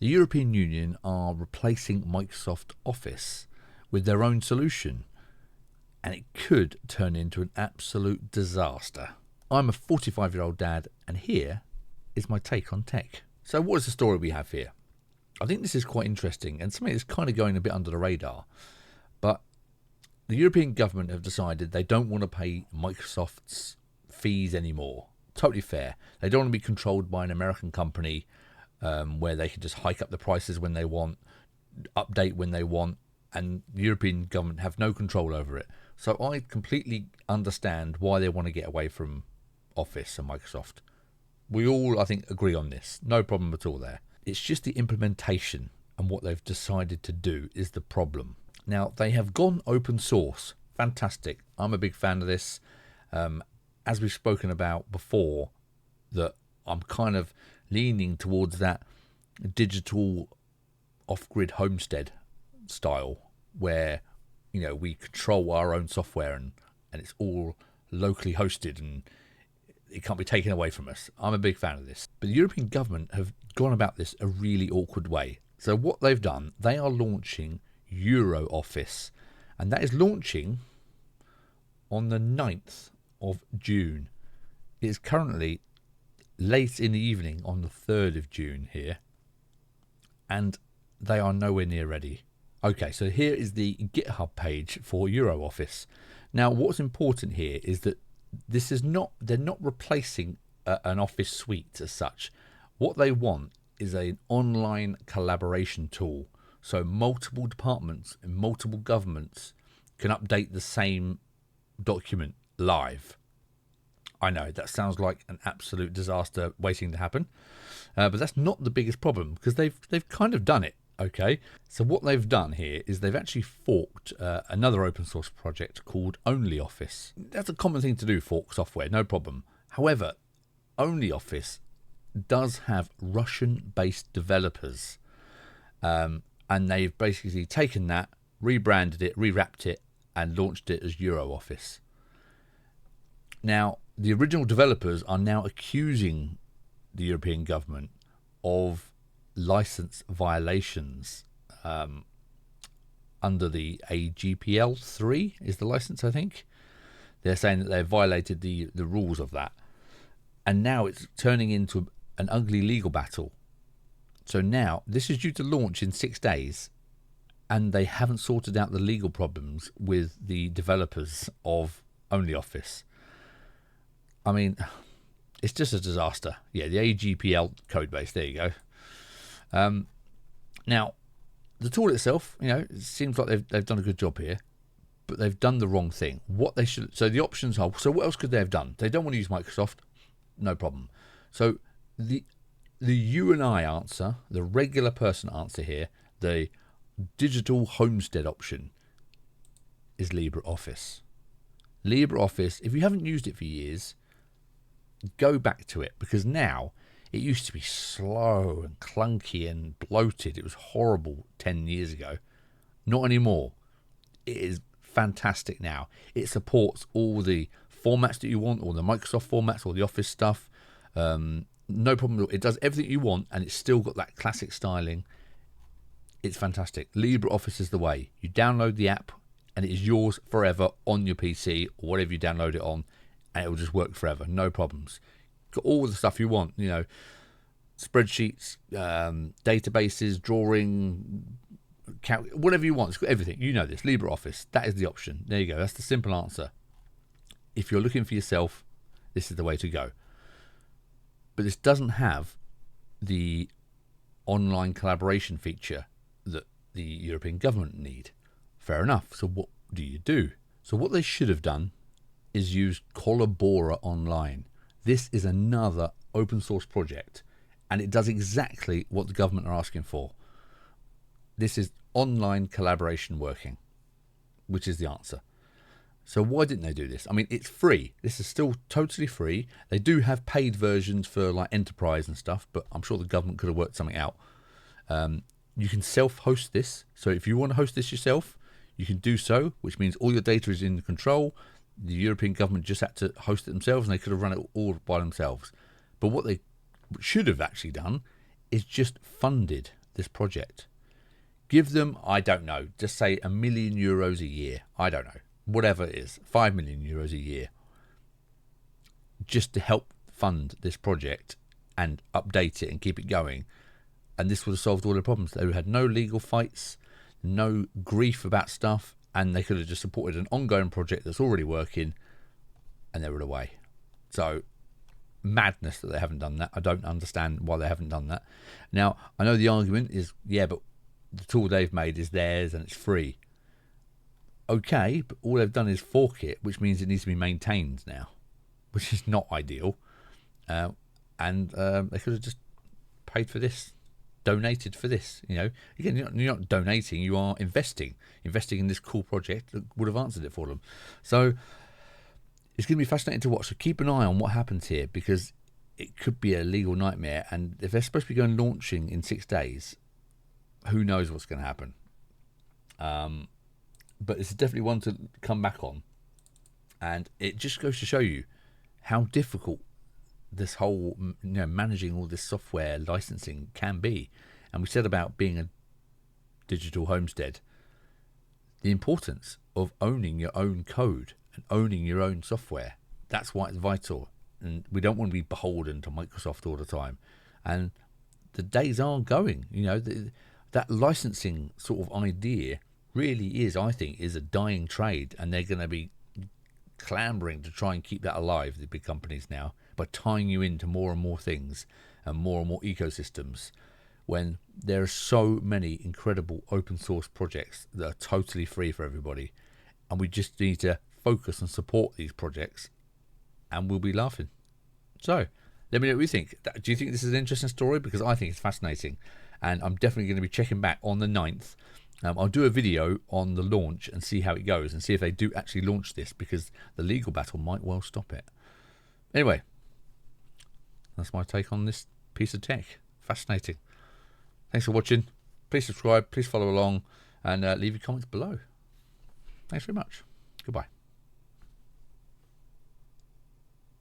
The European Union are replacing Microsoft Office with their own solution, and it could turn into an absolute disaster. I'm a 45-year-old dad, and here is my take on tech. So what is the story we have here? I think this is quite interesting and something that's kind of going a bit under the radar. But the European government have decided they don't want to pay Microsoft's fees anymore. Totally fair. They don't want to be controlled by an American company where they can just hike up the prices when they want, update when they want, and the European government have no control over it. So I completely understand why they want to get away from Office and Microsoft. We all, I think, agree on this. No problem at all there. It's just the implementation and what they've decided to do is the problem. Now, they have gone open source. Fantastic. I'm a big fan of this. As we've spoken about before, that I'm kind of leaning towards that digital off-grid homestead style where, you know, we control our own software and it's all locally hosted and it can't be taken away from us. I'm a big fan of this. But the European government have gone about this a really awkward way. So what they've done, they are launching Euro Office, and that is launching on the 9th of June. It is currently late in the evening on the 3rd of June here, and they are nowhere near ready. Okay, so here is the GitHub page for Euro Office. Now, what's important here is that this is not, they're not replacing an Office suite as such. What they want is an online collaboration tool. So multiple departments and multiple governments can update the same document live. I know that sounds like an absolute disaster waiting to happen, but that's not the biggest problem because they've kind of done it. Okay, so what they've done here is they've actually forked another open source project called OnlyOffice. That's a common thing to do, fork software, no problem. However, OnlyOffice does have Russian-based developers, and they've basically taken that, rebranded it, rewrapped it, and launched it as EuroOffice. Now, the original developers are now accusing the European government of license violations under the AGPL 3 is the license, I think. They're saying that they've violated the rules of that. And now it's turning into an ugly legal battle. So now this is due to launch in 6 days, and they haven't sorted out the legal problems with the developers of OnlyOffice. I mean, it's just a disaster. Yeah, the AGPL code base, there you go. Now, the tool itself, you know, it seems like they've done a good job here, but they've done the wrong thing. What they should, so the options are, so what else could they have done? They don't want to use Microsoft, no problem. So the you and I answer, the regular person answer here, the digital homestead option is LibreOffice. LibreOffice, if you haven't used it for years, go back to it, because now it used to be slow and clunky and bloated. It was horrible 10 years ago. Not anymore. It is fantastic now. It supports all the formats that you want, all the Microsoft formats, all the Office stuff. No problem at all. It does everything you want, and it's still got that classic styling. It's fantastic. LibreOffice is the way. You download the app, and it is yours forever on your PC or whatever you download it on, and it will just work forever. No problems. Got all the stuff you want, you know, spreadsheets, databases, drawing, whatever you want. It's got everything. You know this. LibreOffice. That is the option. There you go. That's the simple answer. If you're looking for yourself, this is the way to go. But this doesn't have the online collaboration feature that the European government need. Fair enough. So what do you do? So what they should have done is use Collabora Online. This is another open source project, and it does exactly what the government are asking for. This is online collaboration working, which is the answer. So why didn't they do this? I mean, it's free. This is still totally free. They do have paid versions for like enterprise and stuff, but I'm sure the government could have worked something out. You can self-host this. So if you want to host this yourself, you can do so, which means all your data is in control. The European government just had to host it themselves, and they could have run it all by themselves. But what they should have actually done is just funded this project. Give them, I don't know, just say €1 million a year. I don't know, whatever it is, €5 million a year, just to help fund this project and update it and keep it going. And this would have solved all the problems. They had no legal fights, no grief about stuff, and they could have just supported an ongoing project that's already working, and they were away. So, madness that they haven't done that. I don't understand why they haven't done that. Now, I know the argument is, yeah, but the tool they've made is theirs and it's free. Okay, but all they've done is fork it, which means it needs to be maintained now, which is not ideal. And they could have just paid for this, donated for this. You know, again, you're not donating, you are investing in this cool project that would have answered it for them. So it's going to be fascinating to watch. So keep an eye on what happens here, because it could be a legal nightmare. And if they're supposed to be going launching in 6 days, who knows what's going to happen. But it's definitely one to come back on. And it just goes to show you how difficult this whole, managing all this software licensing can be. And we said about being a digital homestead, the importance of owning your own code and owning your own software. That's why it's vital. And we don't want to be beholden to Microsoft all the time. And the days are going, that licensing sort of idea really is, I think, is a dying trade. And they're going to be clambering to try and keep that alive, the big companies now, by tying you into more and more things and more ecosystems, when there are so many incredible open source projects that are totally free for everybody. And we just need to focus and support these projects, and we'll be laughing. So let me know what you think. Do you think this is an interesting story? Because I think it's fascinating, and I'm definitely going to be checking back on the 9th. I'll do a video on the launch and see how it goes, and see if they do actually launch this, because the legal battle might well stop it. Anyway, that's my take on this piece of tech. Fascinating. Thanks for watching. Please subscribe, please follow along, and leave your comments below. Thanks very much. Goodbye.